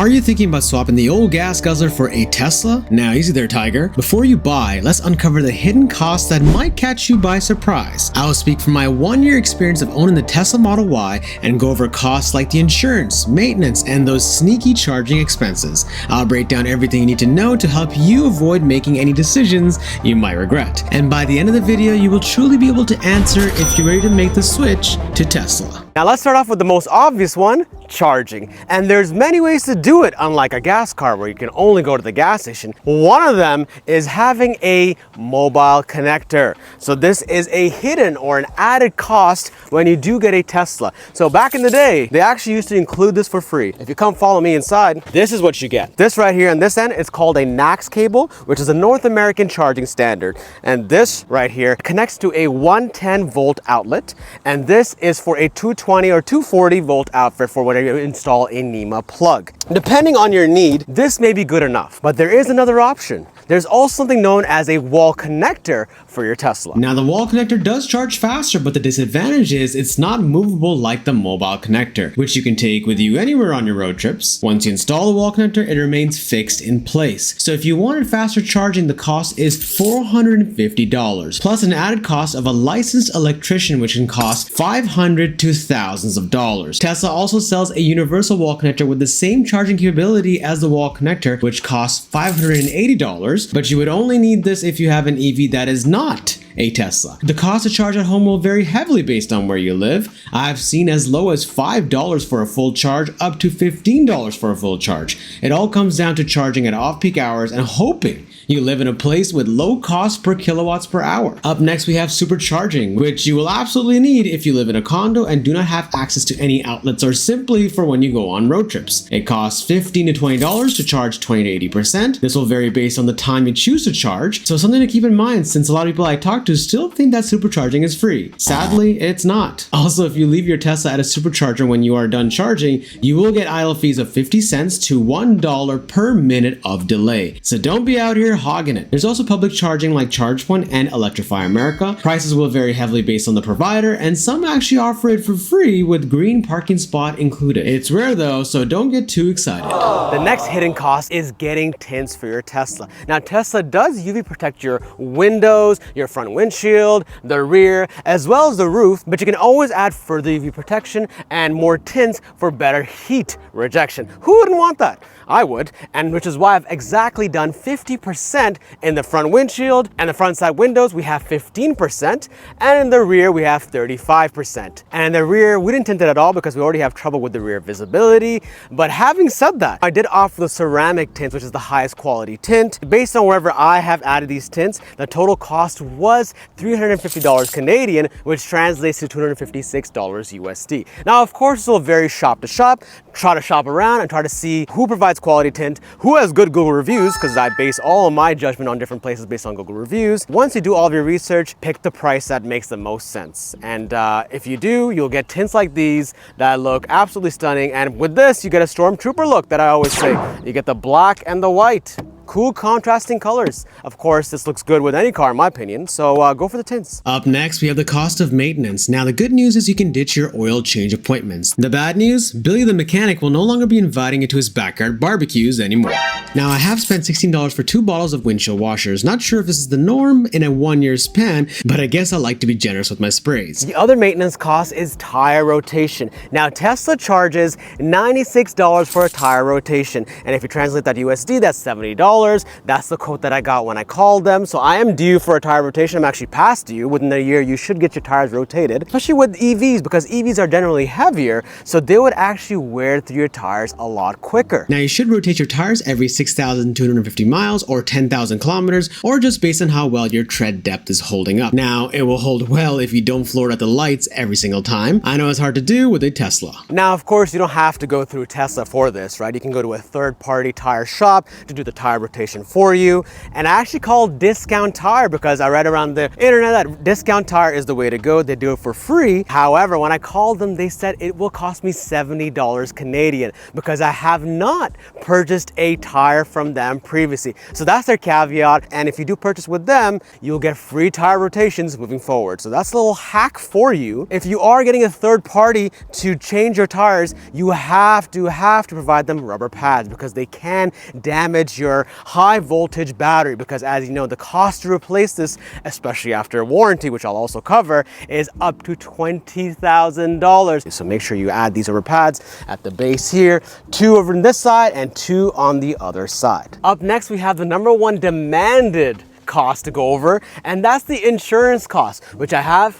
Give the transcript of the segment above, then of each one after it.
Are you thinking about swapping the old gas guzzler for a Tesla? Now easy there, Tiger. Before you buy, let's uncover the hidden costs that might catch you by surprise. I will speak from my 1-year experience of owning the Tesla Model Y and go over costs like the insurance, maintenance, and those sneaky charging expenses. I'll break down everything you need to know to help you avoid making any decisions you might regret. And by the end of the video, you will truly be able to answer if you're ready to make the switch to Tesla. Now let's start off with the most obvious one, charging. And there's many ways to do it, unlike a gas car where you can only go to the gas station. One of them is having a mobile connector. So this is a hidden or an added cost when you do get a Tesla. So back in the day, they actually used to include this for free. If you come follow me inside, this is what you get. This right here on this end is called a NACS cable, which is a North American charging standard. And this right here connects to a 110 volt outlet. And this is for a 220 or 240 volt outlet for when you install a NEMA plug. Depending on your need, this may be good enough, but there is another option. There's also something known as a wall connector for your Tesla. Now the wall connector does charge faster, but the disadvantage is it's not movable like the mobile connector, which you can take with you anywhere on your road trips. Once you install the wall connector, it remains fixed in place. So if you wanted faster charging, the cost is $450, plus an added cost of a licensed electrician, which can cost $500 to thousands of dollars. Tesla also sells a universal wall connector with the same charging capability as the wall connector, which costs $580, but you would only need this if you have an EV that is not a Tesla. The cost to charge at home will vary heavily based on where you live. I've seen as low as $5 for a full charge up to $15 for a full charge. It all comes down to charging at off-peak hours and hoping you live in a place with low cost per kilowatts per hour. Up next, we have supercharging, which you will absolutely need if you live in a condo and do not have access to any outlets or simply for when you go on road trips. It costs $15 to $20 to charge 20 to 80%. This will vary based on the time you choose to charge, so something to keep in mind since a lot of people I talk to still think that supercharging is free. Sadly, it's not. Also, if you leave your Tesla at a supercharger when you are done charging, you will get idle fees of 50 cents to $1 per minute of delay. So don't be out here hogging it. There's also public charging like ChargePoint and Electrify America. Prices will vary heavily based on the provider, and some actually offer it for free with green parking spot included. It's rare though, so don't get too excited. The next hidden cost is getting tints for your Tesla. Now Tesla does UV protect your windows, your front windshield, the rear, as well as the roof, but you can always add further UV protection and more tints for better heat rejection. Who wouldn't want that? I would, and which is why I've exactly done 50% in the front windshield, and the front side windows we have 15%, and in the rear we have 35%. And in the rear we didn't tint it at all because we already have trouble with the rear visibility. But having said that, I did offer the ceramic tint, which is the highest quality tint. Based on wherever I have added these tints, the total cost was $350 Canadian, which translates to $256 USD. Now of course it will vary shop to shop. Try to shop around and try to see who provides quality tint, who has good Google reviews, because I base all of my judgment on different places based on Google reviews. Once you do all of your research, pick the price that makes the most sense. And if you do, you'll get tints like these that look absolutely stunning. And with this, you get a stormtrooper look that I always say. You get the black and the white. Cool contrasting colors. Of course, this looks good with any car in my opinion, so go for the tints. Up next, we have the cost of maintenance. Now the good news is you can ditch your oil change appointments. The bad news, Billy the mechanic will no longer be inviting you to his backyard barbecues anymore. Now I have spent $16 for 2 bottles of windshield washers. Not sure if this is the norm in a 1-year span, but I guess I like to be generous with my sprays. The other maintenance cost is tire rotation. Now Tesla charges $96 for a tire rotation, and if you translate that to USD, that's $70. That's the quote that I got when I called them. So I am due for a tire rotation. I'm actually past due. Within a year, you should get your tires rotated, especially with EVs, because EVs are generally heavier. So they would actually wear through your tires a lot quicker. Now you should rotate your tires every 6,250 miles or 10,000 kilometers, or just based on how well your tread depth is holding up. Now it will hold well if you don't floor it at the lights every single time. I know it's hard to do with a Tesla. Now, of course, you don't have to go through Tesla for this, right? You can go to a third-party tire shop to do the tire rotation for you. And I actually called Discount Tire because I read around the internet that Discount Tire is the way to go. They do it for free. However, when I called them, they said it will cost me $70 Canadian because I have not purchased a tire from them previously. So that's their caveat. And if you do purchase with them, you'll get free tire rotations moving forward. So that's a little hack for you. If you are getting a third party to change your tires, you have to provide them rubber pads because they can damage your high voltage battery, because as you know, the cost to replace this, especially after a warranty, which I'll also cover, is up to $20,000. So make sure you add these rubber pads at the base here, 2 over on this side and 2 on the other side. Up next, we have the number one demanded cost to go over, and that's the insurance cost, which I have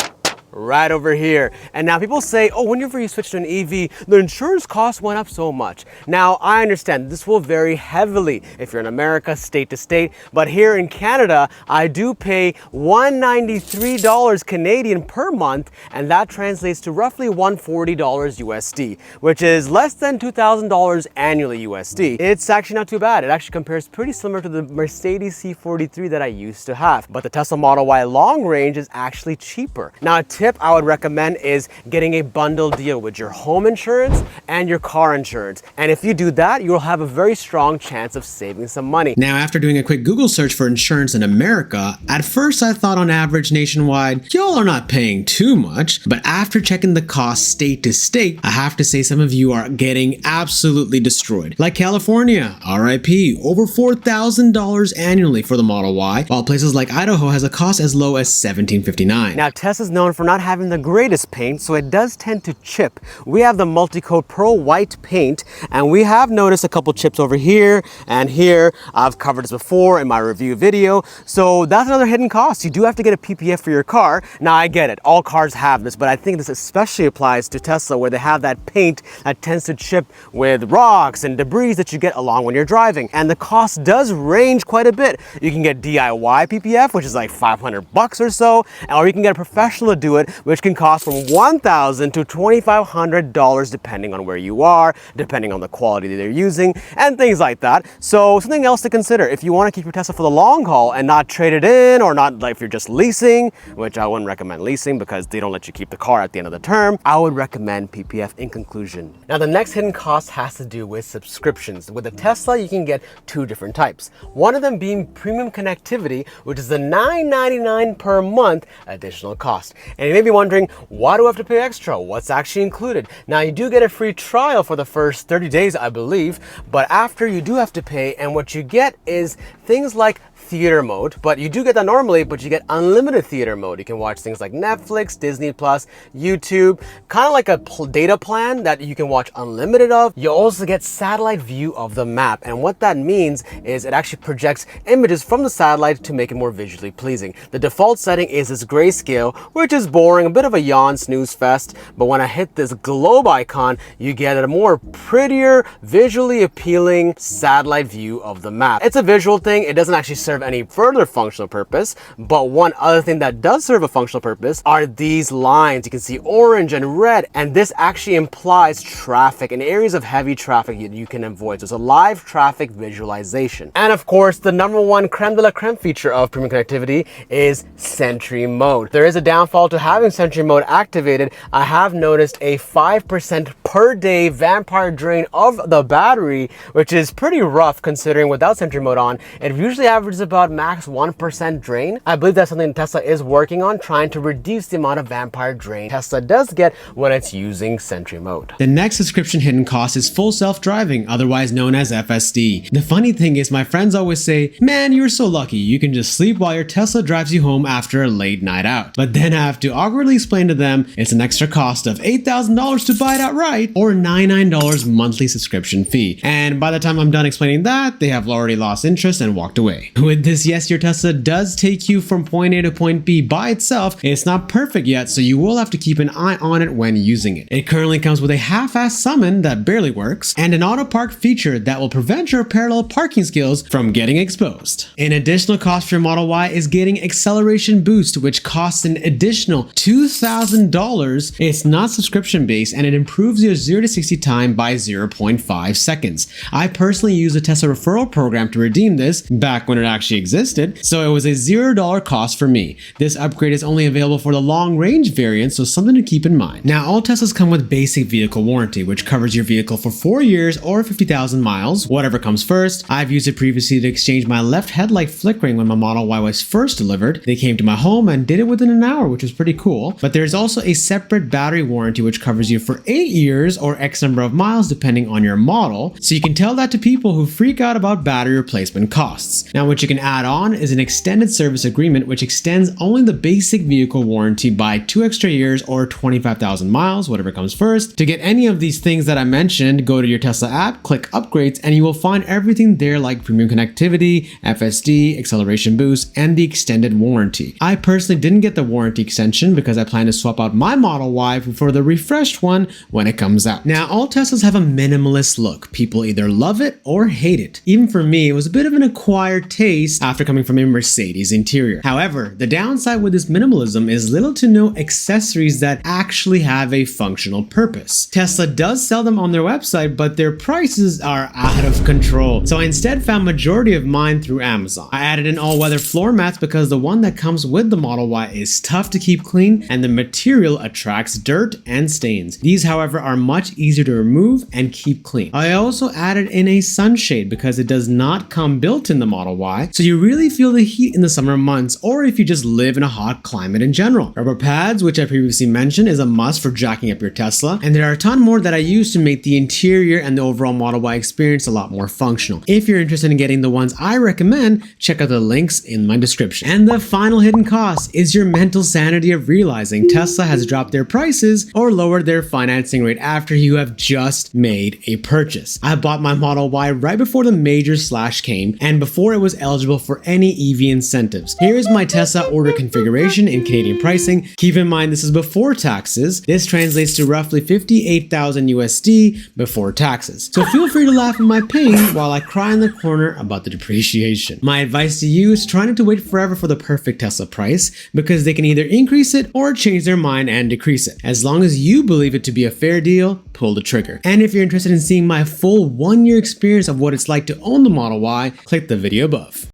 right over here. And now people say, oh, whenever you switch to an EV, the insurance cost went up so much. Now, I understand this will vary heavily if you're in America, state to state, but here in Canada, I do pay $193 Canadian per month, and that translates to roughly $140 USD, which is less than $2,000 annually USD. It's actually not too bad. It actually compares pretty similar to the Mercedes C43 that I used to have, but the Tesla Model Y long range is actually cheaper. Now, a tip I would recommend is getting a bundle deal with your home insurance and your car insurance. And if you do that, you'll have a very strong chance of saving some money. Now, after doing a quick Google search for insurance in America, at first I thought on average nationwide, y'all are not paying too much. But after checking the cost state to state, I have to say some of you are getting absolutely destroyed. Like California, RIP, over $4,000 annually for the Model Y, while places like Idaho has a cost as low as $1,759. Now, Tesla's known for not having the greatest paint, so it does tend to chip. We have the Multicoat Pro White paint, and we have noticed a couple chips over here and here. I've covered this before in my review video, so that's another hidden cost. You do have to get a PPF for your car. Now, I get it, all cars have this, but I think this especially applies to Tesla, where they have that paint that tends to chip with rocks and debris that you get along when you're driving, and the cost does range quite a bit. You can get DIY PPF, which is like $500 or so, or you can get a professional to do it, which can cost from $1,000 to $2,500 depending on where you are, depending on the quality that they're using, and things like that. So something else to consider if you want to keep your Tesla for the long haul and not trade it in, or not, like if you're just leasing, which I wouldn't recommend leasing because they don't let you keep the car at the end of the term. I would recommend PPF in conclusion. Now, the next hidden cost has to do with subscriptions. With the Tesla, you can get 2 different types. One of them being premium connectivity, which is the $9.99 per month additional cost. And you may be wondering, why do I have to pay extra? What's actually included? Now, you do get a free trial for the first 30 days, I believe, but after you do have to pay, and what you get is things like theater mode, but you do get that normally, but you get unlimited theater mode. You can watch things like Netflix, Disney Plus, YouTube, kind of like a data plan that you can watch unlimited of. You also get satellite view of the map, and what that means is it actually projects images from the satellite to make it more visually pleasing. The default setting is this grayscale, which is boring, a bit of a yawn snooze fest, but when I hit this globe icon, you get a more prettier, visually appealing satellite view of the map. It's a visual thing. It doesn't actually serve any further functional purpose, but one other thing that does serve a functional purpose are these lines. You can see orange and red, and this actually implies traffic in areas of heavy traffic you can avoid. So it's a live traffic visualization. And of course, the number one creme de la creme feature of premium connectivity is Sentry mode. There is a downfall to having Sentry mode activated. I have noticed a 5% per day vampire drain of the battery, which is pretty rough considering without Sentry mode on, it usually averages about max 1% drain. I believe that's something Tesla is working on, trying to reduce the amount of vampire drain Tesla does get when it's using Sentry mode. The next subscription hidden cost is full self-driving, otherwise known as FSD. The funny thing is, my friends always say, man, you're so lucky, you can just sleep while your Tesla drives you home after a late night out. But then I have to awkwardly explain to them it's an extra cost of $8,000 to buy it outright, or $99 monthly subscription fee. And by the time I'm done explaining that, they have already lost interest and walked away. with this, yes, your Tesla does take you from point A to point B by itself. It's not perfect yet, so you will have to keep an eye on it when using it. It currently comes with a half-assed summon that barely works, and an auto park feature that will prevent your parallel parking skills from getting exposed. An additional cost for your Model Y is getting acceleration boost, which costs an additional $2,000. It's not subscription based, and it improves your 0 to 60 time by 0.5 seconds. I personally used a Tesla referral program to redeem this back when it actually existed, so it was a $0 cost for me. This upgrade is only available for the long range variant, so something to keep in mind. Now, all Teslas come with basic vehicle warranty, which covers your vehicle for 4 years or 50,000 miles, whatever comes first. I've used it previously to exchange my left headlight flickering when my Model Y was first delivered. They came to my home and did it within an hour, which was pretty cool. But there's also a separate battery warranty which covers you for 8 years or X number of miles depending on your model, so you can tell that to people who freak out about battery replacement costs. Now, what you can add on is an extended service agreement which extends only the basic vehicle warranty by 2 extra years or 25,000 miles, whatever comes first. To get any of these things that I mentioned, go to your Tesla app, click upgrades, and you will find everything there like premium connectivity, FSD, acceleration boost, and the extended warranty. I personally didn't get the warranty extension because I plan to swap out my Model Y for the refreshed one when it comes out. Now, all Teslas have a minimalist look. People either love it or hate it. Even for me, it was a bit of an acquired taste after coming from a Mercedes interior. However, the downside with this minimalism is little to no accessories that actually have a functional purpose. Tesla does sell them on their website, but their prices are out of control. So I instead found majority of mine through Amazon. I added in all-weather floor mats because the one that comes with the Model Y is tough to keep clean and the material attracts dirt and stains. These, however, are much easier to remove and keep clean. I also added in a sunshade because it does not come built in the Model Y, so you really feel the heat in the summer months or if you just live in a hot climate in general. Rubber pads, which I previously mentioned, is a must for jacking up your Tesla, and there are a ton more that I use to make the interior and the overall Model Y experience a lot more functional. If you're interested in getting the ones I recommend, check out the links in my description. And the final hidden cost is your mental sanity of realizing Tesla has dropped their prices or lowered their financing rate after you have just made a purchase. I bought my Model Y right before the major slash came and before it was eligible for any EV incentives. Here is my Tesla order configuration in Canadian pricing. Keep in mind this is before taxes. This translates to roughly 58,000 USD before taxes. So feel free to laugh at my pain while I cry in the corner about the depreciation. My advice to you is try not to wait forever for the perfect Tesla price because they can either increase it or change their mind and decrease it. As long as you believe it to be a fair deal, pull the trigger. And if you're interested in seeing my full 1-year experience of what it's like to own the Model Y, click the video above.